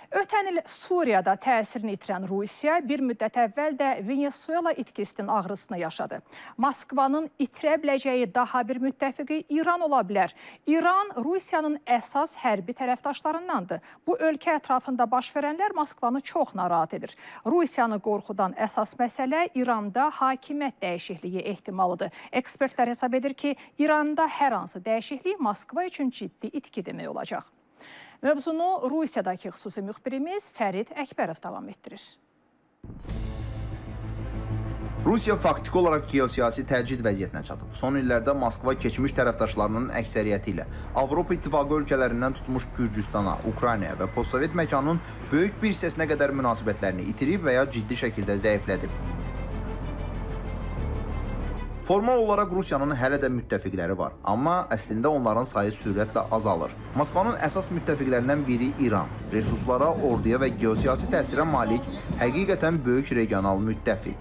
Ötən il Suriyada təsirini itirən Rusiya bir müddət əvvəl də Venezuela itkisinin ağrısını yaşadı. Moskvanın itirə biləcəyi daha bir müttəfiqi İran ola bilər. İran Rusiyanın əsas hərbi tərəfdaşlarındandır. Bu ölkə ətrafında baş verənlər Moskvanı çox narahat edir. Rusiyanı qorxudan əsas məsələ İranda hakimiyyət dəyişikliyi ehtimalıdır. Ekspertlər hesab edir ki, İranda hər hansı dəyişiklik Moskva üçün ciddi itki demək olacaq. Mövzunu Rusiyadakı xüsusi müxbirimiz Fərid Əkbərov davam etdirir. Rusiya faktiki olaraq geosiyasi təcrid vəziyyətinə çatıb. Son illərdə Moskva keçmiş tərəfdaşlarının əksəriyyəti ilə Avropa İttifaqı ölkələrindən tutmuş Gürcüstana, Ukraynaya və postsovet məkanın böyük bir hissəsinə qədər münasibətlərini itirib və ya ciddi şəkildə zəiflədib. Formal olaraq Rusiyanın hələ də müttəfiqləri var, amma əslində onların sayı sürətlə azalır. Moskvanın əsas müttəfiqlərindən biri İran, resurslara, orduya və geosiyasi təsirə malik həqiqətən böyük regional müttəfiq.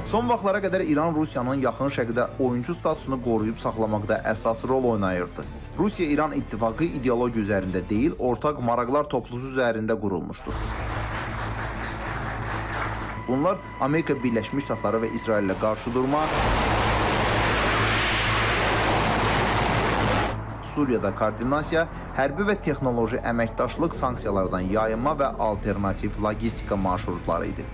Son vaxtlara qədər İran Rusiyanın yaxın şərqdə oyuncu statusunu qoruyub saxlamaqda əsas rol oynayırdı. Rusiya-İran ittifaqı ideologiya üzərində deyil, ortaq maraqlar toplusu üzərində qurulmuşdur. Bunlar Amerika Birləşmiş Ştatları və İsrail ilə qarşıdurma, Suriyada koordinasiya, hərbi və texnoloji əməkdaşlıq, sanksiyalardan yayınma və alternativ logistika marşrutları idi.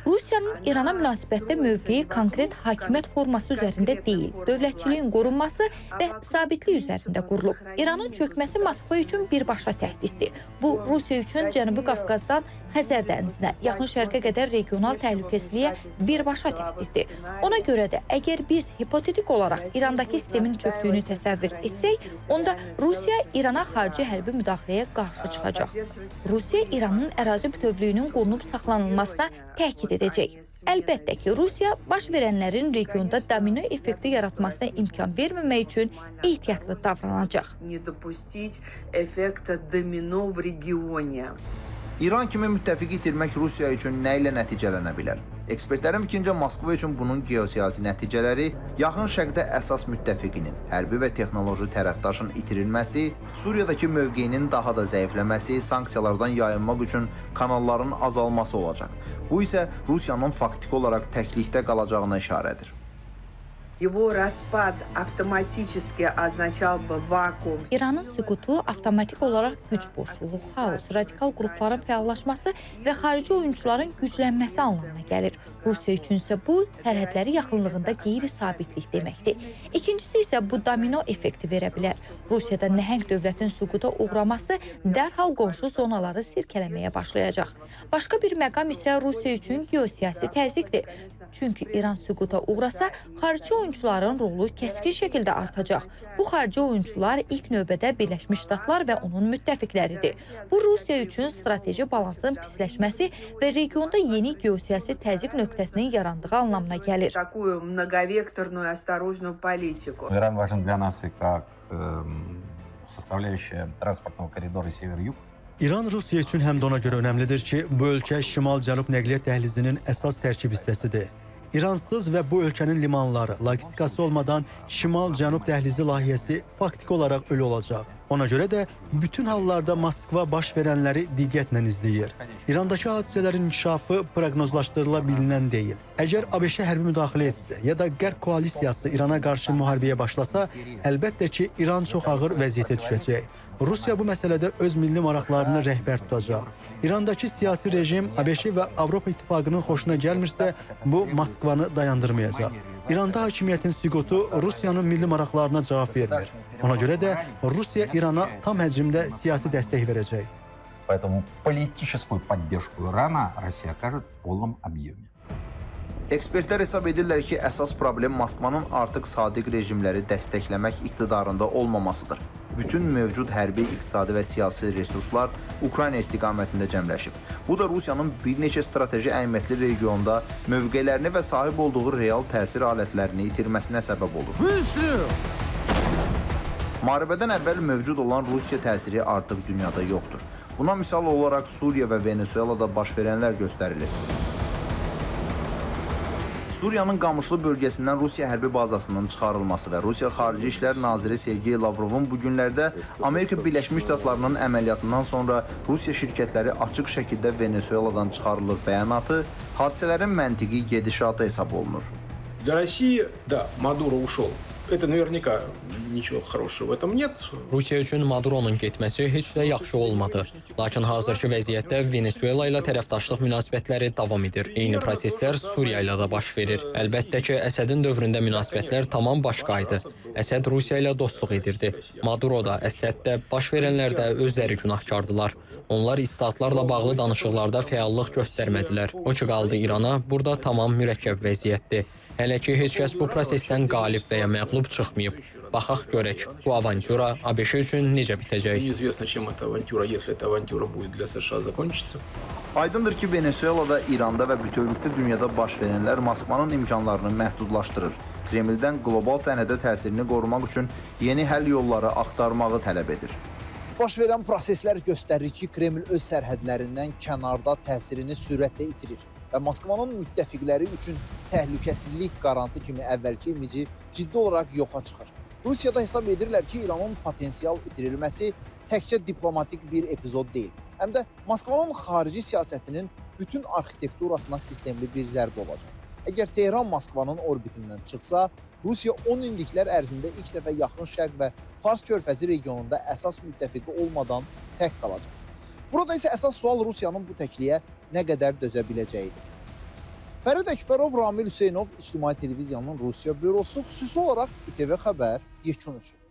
Rusiyanın İrana münasibətdə mövqeyi konkret hakimiyyət forması üzərində deyil, dövlətçiliyin qorunması və sabitlik üzərində qurulub. İranın çökməsi Moskva üçün birbaşa təhdiddir. Bu, Rusiya üçün Cənubi Qafqazdan Xəzər dənizinə, yaxın şərqə qədər regional təhlükəsizliyə birbaşa təhdiddir. Ona görə də, əgər biz hipotetik olaraq İrandakı sistemin çöktüyünü təsəvvür etsək, onda Rusiya İrana xarici hərbi müdaxiləyə qarşı çıxacaq. Rusiya İranın ərazi bütövlüyünün qorunub saxlanılmasına təkid edəcək. Əlbəttə ki, Rusiya baş verənlərin regionda domino effekti yaratmasına imkan verməmək üçün ehtiyatlı davranacaq. İran kimi müttəfiqi itirmək Rusiya üçün nə ilə nəticələnə bilər? Ekspertlərin fikrincə Moskva üçün bunun geosiyasi nəticələri yaxın şərqdə əsas müttəfiqinin, hərbi və texnoloji tərəfdaşın itirilməsi, Suriyadakı mövqeyinin daha da zəifləməsi, sanksiyalardan yayınmaq üçün kanalların azalması olacaq. Bu isə Rusiyanın faktiki olaraq təklikdə qalacağına işarədir. İranın süqutu avtomatik olaraq güc boşluğu, xaos, radikal qrupların fəallaşması və xarici oyuncuların güclənməsi anlamına gəlir. Rusiya üçün isə bu, sərhədləri yaxınlığında qeyri-sabitlik deməkdir. İkincisi isə bu domino effekti verə bilər. Rusiyada nəhəng dövlətin süquta uğraması dərhal qonşu zonaları sirkələməyə başlayacaq. Başqa bir məqam isə Rusiya üçün geosiyasi təzyiqdir. Çünki İran süquta uğrasa, xarici oyuncuların rolu kəskin şəkildə artacaq. Bu xarici oyuncular ilk növbədə Birləşmiş Ştatlar və onun müttəfiqləridir. Bu, Rusiya üçün strateji balansın pisləşməsi və regionda yeni geosiyasi təzyiq nöqtəsinin yarandığı anlamına gəlir. İran важен для нас и как составляющая транспортного коридора север-юг. İran Rusiya üçün həm də ona görə önəmlidir ki, bu ölkə şimal-cənub nəqliyyat dəhlizinin əsas tərkib hissəsidir. İransız və bu ölkənin limanları, logistikası olmadan şimal-cənub dəhlizi layihəsi faktiki olaraq ölü olacaq. Ona görə də bütün hallarda Moskva baş verənləri diqqətlə izləyir. İrandakı hadisələrin inkişafı proqnozlaşdırıla bilinən deyil. Əgər ABŞ hərbi müdaxilə etsə ya da Qərb koalisiyası İrana qarşı müharibəyə başlasa, əlbəttə ki, İran çox ağır vəziyyətə düşəcək. Rusiya bu məsələdə öz milli maraqlarını rəhbər tutacaq. İrandakı siyasi rejim ABŞ və Avropa İttifaqının xoşuna gəlmirsə, bu Moskvanı dayandırmayacaq. İranda hakimiyyətin süqutu Rusiyanın milli maraqlarına cavab vermir. Ona görə də Rusiya İrana tam həcmdə siyasi dəstək verəcək. Поэтому политическую поддержку Ирана Россия окажет в полном объеме. Ekspertlər hesab edirlər ki, əsas problem Moskvanın artıq sadiq rejimləri dəstəkləmək iqtidarında olmamasıdır. Bütün mövcud hərbi, iqtisadi və siyasi resurslar Ukrayna istiqamətində cəmləşib. Bu da Rusiyanın bir neçə strateji əhəmiyyətli regionda mövqelərini və sahib olduğu real təsir alətlərini itirməsinə səbəb olur. Müharibədən əvvəl mövcud olan Rusiya təsiri artıq dünyada yoxdur. Buna misal olaraq Suriya və Venezuelada baş verənlər göstərilir. Suriyanın Qamışlı bölgəsindən Rusiya hərbi bazasının çıxarılması və Rusiya Xarici İşlər Naziri Sergey Lavrovun bu günlərdə Amerika Birləşmiş Ştatlarının əməliyyatından sonra Rusiya şirkətləri açıq şəkildə Venezueladan çıxarılır bəyanatı hadisələrin məntiqi gedişatı hesab olunur. Для России, да, Мадуро ушел. Это наверняка ничего хорошего в этом нет. Rusiya üçün Maduronun getməsi heç də yaxşı olmadı. Lakin hazırki vəziyyətdə Venezuela ilə tərəfdaşlıq münasibətləri davam edir. Eyni proseslər Suriya ilə də baş verir. Əlbəttə ki, Əsədin dövründə münasibətlər tamam başqa idi. Əsəd Rusiya ilə dostluq edirdi. Maduro da, Əsəd də, baş verənlər də özləri günahkardılar. Onlar islahatlarla bağlı danışıqlarda fəallıq göstərmədilər. O ki qaldı İrana, burada tamam mürəkkəb vəziyyətdir. Hələ ki, heç kəs bu prosesdən qalib və ya məğlub çıxmayıb. Baxaq görək, bu avantura ABŞ üçün necə bitəcək? Неизвестно, чем эта авантюра, если эта авантюра будет для США закончиться. Aydındır ki, Venezuelada, İranda və bütövlükdə dünyada baş verənlər Moskvanın imkanlarını məhdudlaşdırır. Kremldən qlobal səhnədə təsirini qorumaq üçün yeni həll yolları axtarmağı tələb edir. Baş verən proseslər göstərir ki, Kreml öz sərhədlərindən kənarda təsirini sürətlə itirir və Moskvanın müttəfiqləri üçün təhlükəsizlik qarantı kimi əvvəlki imici ciddi olaraq yoxa çıxır. Rusiyada hesab edirlər ki, İranın potensial itirilməsi təkcə diplomatik bir epizod deyil, həm də Moskvanın xarici siyasətinin bütün arxitekturasına sistemli bir zərbə olacaq. Əgər Tehran Moskvanın orbitindən çıxsa, Rusiya 10 illiklər ərzində ilk dəfə Yaxın Şərq və Fars körfəzi regionunda əsas müttəfiqi olmadan tək qalacaq. Burada isə əsas sual Rusiyanın bu təkliyə nə qədər dözə biləcəyidir. Fərid Əkbərov, Ramil Hüseynov, İctimai Televiziyanın Rusiya bürosu, xüsusi olaraq İTV Xəbər yekun üçün.